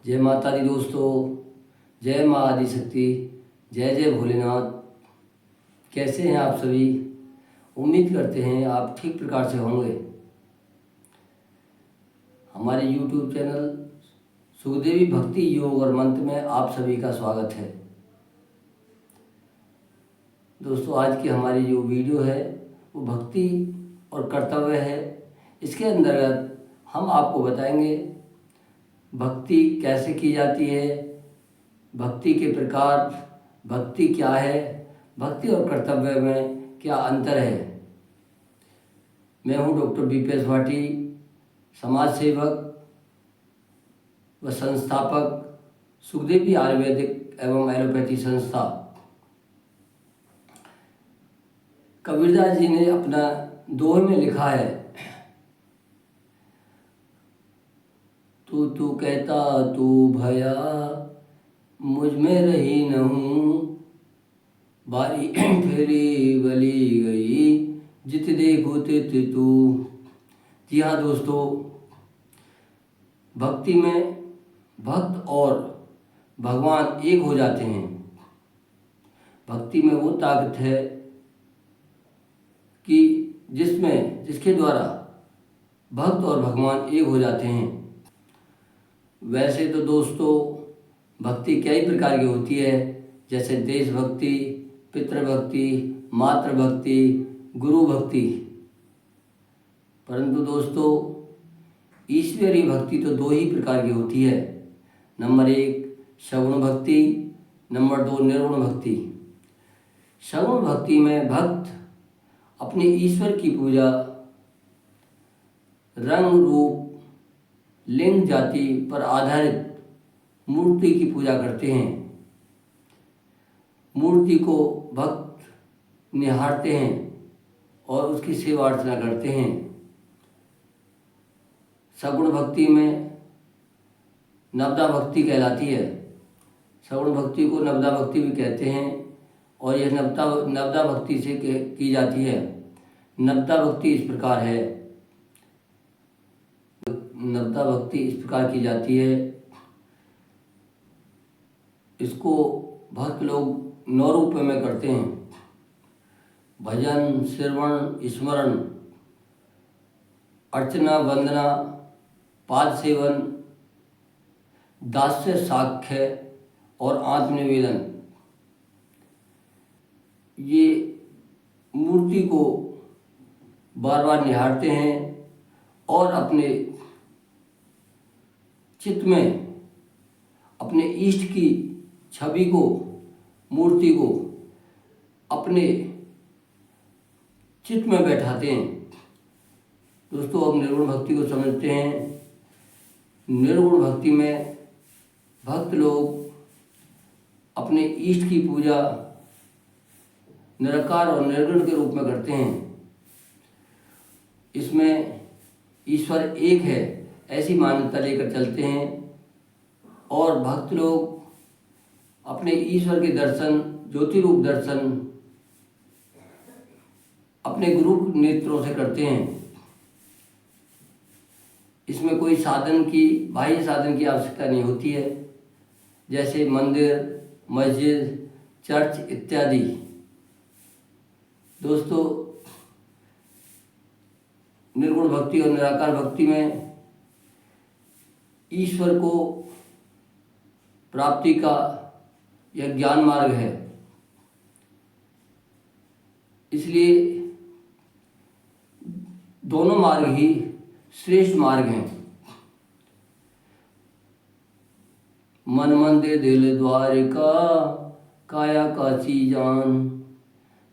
जय माता दी दोस्तों, जय माँ आदिशक्ति, जय जय भोलेनाथ। कैसे हैं आप सभी? उम्मीद करते हैं आप ठीक प्रकार से होंगे। हमारे YouTube चैनल सुखदेवी भक्ति योग और मंत्र में आप सभी का स्वागत है। दोस्तों, आज की हमारी जो वीडियो है वो भक्ति और कर्तव्य है। इसके अंतर्गत हम आपको बताएंगे भक्ति कैसे की जाती है, भक्ति के प्रकार, भक्ति क्या है, भक्ति और कर्तव्य में क्या अंतर है। मैं हूं डॉक्टर बीपीएस भाटी, समाज सेवक व संस्थापक सुखदेवी आयुर्वेदिक एवं एलोपैथी संस्था। कबीरदास जी ने अपना दोहे में लिखा है, तू कहता तू भया मुझ में रही न हूँ, बारी फेरी बली गई जित देखो तित तू। जी हाँ दोस्तों, भक्ति में भक्त और भगवान एक हो जाते हैं। भक्ति में वो ताकत है कि जिसके द्वारा भक्त और भगवान एक हो जाते हैं। वैसे तो दोस्तों, भक्ति कई प्रकार की होती है, जैसे देशभक्ति, पितृभक्ति, मातृभक्ति, गुरु भक्ति। परंतु दोस्तों, ईश्वरीय भक्ति तो दो ही प्रकार की होती है। नंबर 1 सगुण भक्ति, नंबर 2 निर्गुण भक्ति। सगुण भक्ति में भक्त अपने ईश्वर की पूजा रंग रूप लिंग जाति पर आधारित मूर्ति की पूजा करते हैं। मूर्ति को भक्त निहारते हैं और उसकी सेवा अर्चना करते हैं। सगुण भक्ति में नवदा भक्ति कहलाती है। सगुण भक्ति को नवदा भक्ति भी कहते हैं और यह नवदा भक्ति से की जाती है। नवदा भक्ति इस प्रकार है, नवदा भक्ति इस प्रकार की जाती है। इसको भक्त लोग 9 रूप में करते हैं: भजन, श्रवण, स्मरण, अर्चना, वंदना, पाद सेवन, दास्य, साख्य और आत्मनिवेदन। ये मूर्ति को बार बार निहारते हैं और अपने चित्त में अपने इष्ट की छवि को, मूर्ति को अपने चित्त में बैठाते हैं। दोस्तों, अब निर्गुण भक्ति को समझते हैं। निर्गुण भक्ति में भक्त लोग अपने इष्ट की पूजा निराकार और निर्गुण के रूप में करते हैं। इसमें ईश्वर एक है ऐसी मान्यता लेकर चलते हैं और भक्त लोग अपने ईश्वर के दर्शन, ज्योति रूप दर्शन अपने गुरु नेत्रों से करते हैं। इसमें कोई बाह्य साधन की आवश्यकता नहीं होती है, जैसे मंदिर, मस्जिद, चर्च इत्यादि। दोस्तों, निर्गुण भक्ति और निराकार भक्ति में ईश्वर को प्राप्ति का यह ज्ञान मार्ग है। इसलिए दोनों मार्ग ही श्रेष्ठ मार्ग हैं। मन मंदिर दिल द्वारिका, काया काची जान,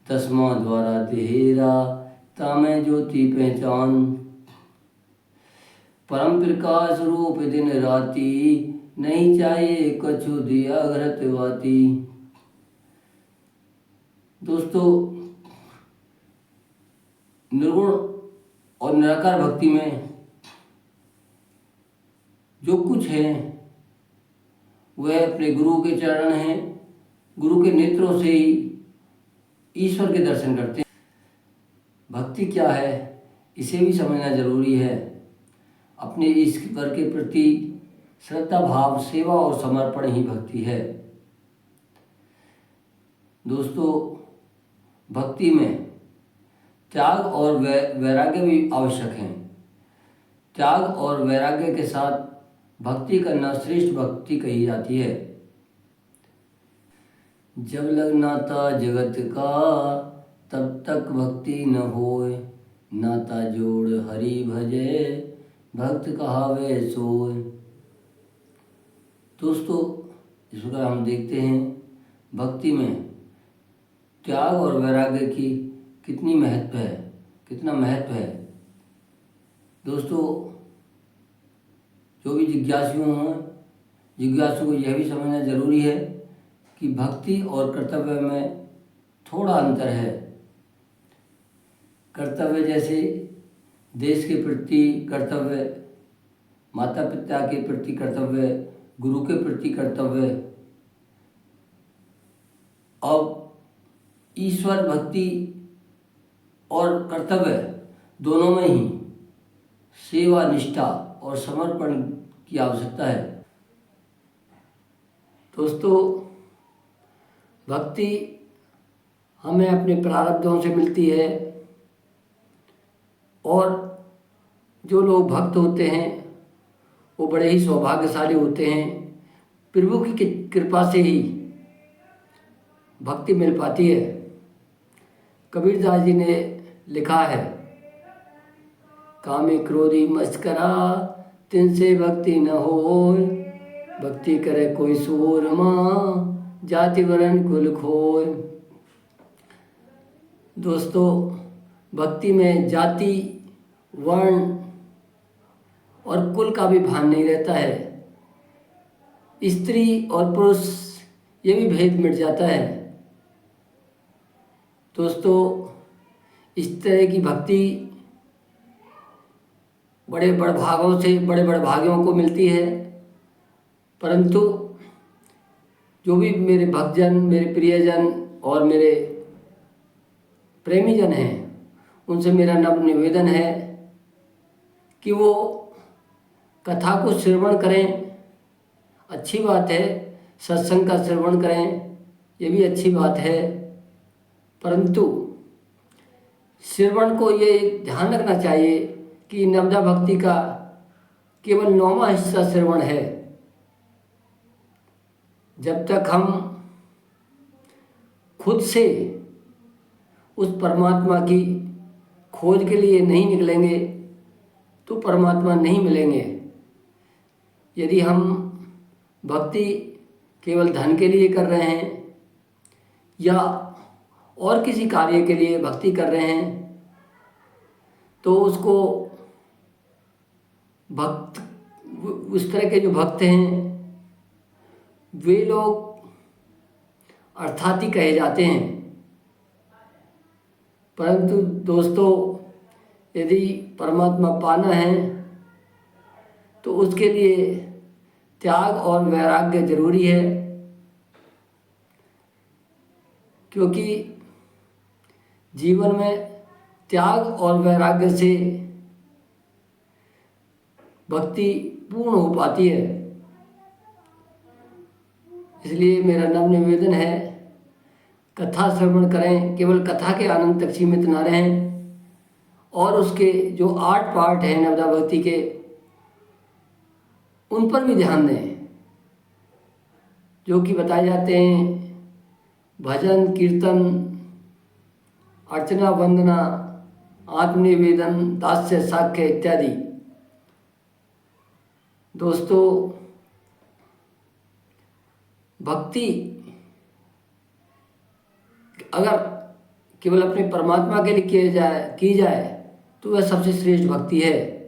10वां द्वारा तेरा, तामे ज्योति पहचान। परम प्रकाश रूप दिन राती, नहीं चाहिए कछु दिया घृत वाती। दोस्तों, निर्गुण और निराकार भक्ति में जो कुछ है वह अपने गुरु के चरण हैं। गुरु के नेत्रों से ही ईश्वर के दर्शन करते हैं। भक्ति क्या है इसे भी समझना जरूरी है। अपने ईश्वर के प्रति श्रद्धा भाव, सेवा और समर्पण ही भक्ति है। दोस्तों, भक्ति में त्याग और वैराग्य भी आवश्यक हैं। त्याग और वैराग्य के साथ भक्ति करना श्रेष्ठ भक्ति कही जाती है। जब लग नाता जगत का तब तक भक्ति न होए, नाता जोड़ हरि भजे भक्त कहावे सोए। दोस्तों, इस प्रकार हम देखते हैं भक्ति में त्याग और वैराग्य की कितना महत्व है। दोस्तों, जो भी जिज्ञासु को यह भी समझना जरूरी है कि भक्ति और कर्तव्य में थोड़ा अंतर है। कर्तव्य जैसे देश के प्रति कर्तव्य, माता पिता के प्रति कर्तव्य, गुरु के प्रति कर्तव्य, अब ईश्वर भक्ति और कर्तव्य दोनों में ही सेवा, निष्ठा और समर्पण की आवश्यकता है। दोस्तों, भक्ति हमें अपने प्रारब्धों से मिलती है और जो लोग भक्त होते हैं वो बड़े ही सौभाग्यशाली होते हैं। प्रभु की कृपा से ही भक्ति मिल पाती है। कबीरदास जी ने लिखा है, कामी क्रोधी मस्करा तिनसे भक्ति न होय, भक्ति करे कोई सूरमा जाति वरण कुल खोय। दोस्तों, भक्ति में जाति, वर्ण और कुल का भी भान नहीं रहता है। स्त्री और पुरुष ये भी भेद मिट जाता है। दोस्तों, इस तरह की भक्ति बड़े भागियों को मिलती है। परंतु जो भी मेरे भक्तजन, मेरे प्रियजन और मेरे प्रेमीजन हैं, उनसे मेरा नम्र निवेदन है कि वो कथा को श्रवण करें। अच्छी बात है, सत्संग का श्रवण करें, ये भी अच्छी बात है। परंतु श्रवण को ये ध्यान रखना चाहिए कि नवदा भक्ति का केवल 9वां हिस्सा श्रवण है। जब तक हम खुद से उस परमात्मा की खोज के लिए नहीं निकलेंगे तो परमात्मा नहीं मिलेंगे। यदि हम भक्ति केवल धन के लिए कर रहे हैं या और किसी कार्य के लिए भक्ति कर रहे हैं तो उसको उस तरह के जो भक्त हैं वे लोग अर्थार्थी कहे जाते हैं। परंतु दोस्तों, यदि परमात्मा पाना है तो उसके लिए त्याग और वैराग्य जरूरी है, क्योंकि जीवन में त्याग और वैराग्य से भक्ति पूर्ण हो पाती है। इसलिए मेरा नम्र निवेदन है, कथा श्रवण करें, केवल कथा के आनंद तक सीमित न रहें और उसके जो 8 पार्ट हैं नवदा भक्ति के, उन पर भी ध्यान दें, जो कि बताए जाते हैं भजन, कीर्तन, अर्चना, वंदना, आत्मनिवेदन, दास्य, साख्य इत्यादि। दोस्तों, भक्ति अगर केवल अपने परमात्मा के लिए की जाए तो वह सबसे श्रेष्ठ भक्ति है।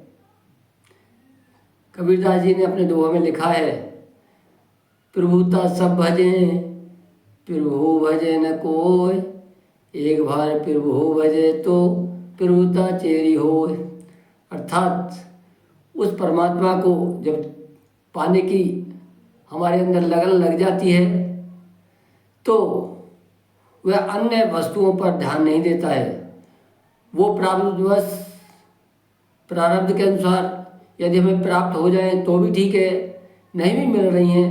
कबीरदास जी ने अपने दोहा में लिखा है, प्रभुता सब भजें प्रभु भजे न कोय, एक बार प्रभु भजे तो प्रभुता चेरी होय। अर्थात उस परमात्मा को जब पाने की हमारे अंदर लगन लग जाती है तो वह अन्य वस्तुओं पर ध्यान नहीं देता है। वो प्रारब्ध के अनुसार यदि हमें प्राप्त हो जाए तो भी ठीक है, नहीं भी मिल रही हैं,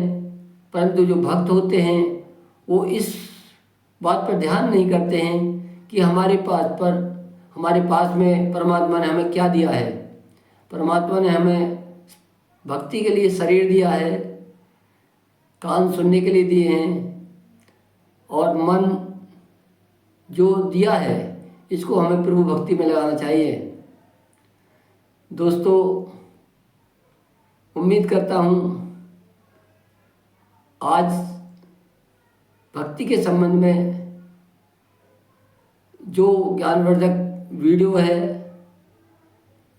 परंतु जो भक्त होते हैं वो इस बात पर ध्यान नहीं करते हैं कि हमारे पास में परमात्मा ने हमें क्या दिया है। परमात्मा ने हमें भक्ति के लिए शरीर दिया है, कान सुनने के लिए दिए हैं, और मन जो दिया है इसको हमें प्रभु भक्ति में लगाना चाहिए। दोस्तों, उम्मीद करता हूँ आज भक्ति के संबंध में जो ज्ञानवर्धक वीडियो है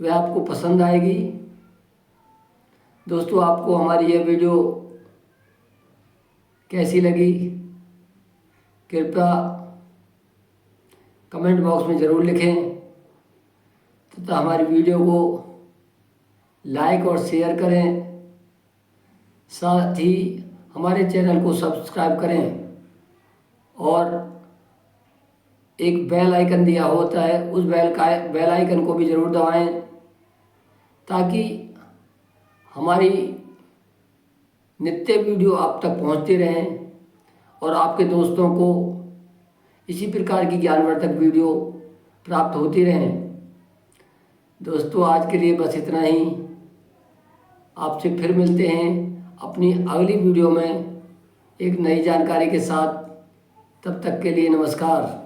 वह आपको पसंद आएगी। दोस्तों, आपको हमारी यह वीडियो कैसी लगी कृपया कमेंट बॉक्स में ज़रूर लिखें तथा हमारी वीडियो को लाइक और शेयर करें। साथ ही हमारे चैनल को सब्सक्राइब करें और एक बेल आइकन दिया होता है, उस बेल आइकन को भी ज़रूर दबाएं ताकि हमारी नित्य वीडियो आप तक पहुंचती रहें और आपके दोस्तों को इसी प्रकार की ज्ञानवर्धक वीडियो प्राप्त होती रहें। दोस्तों, आज के लिए बस इतना ही। आपसे फिर मिलते हैं अपनी अगली वीडियो में एक नई जानकारी के साथ। तब तक के लिए नमस्कार।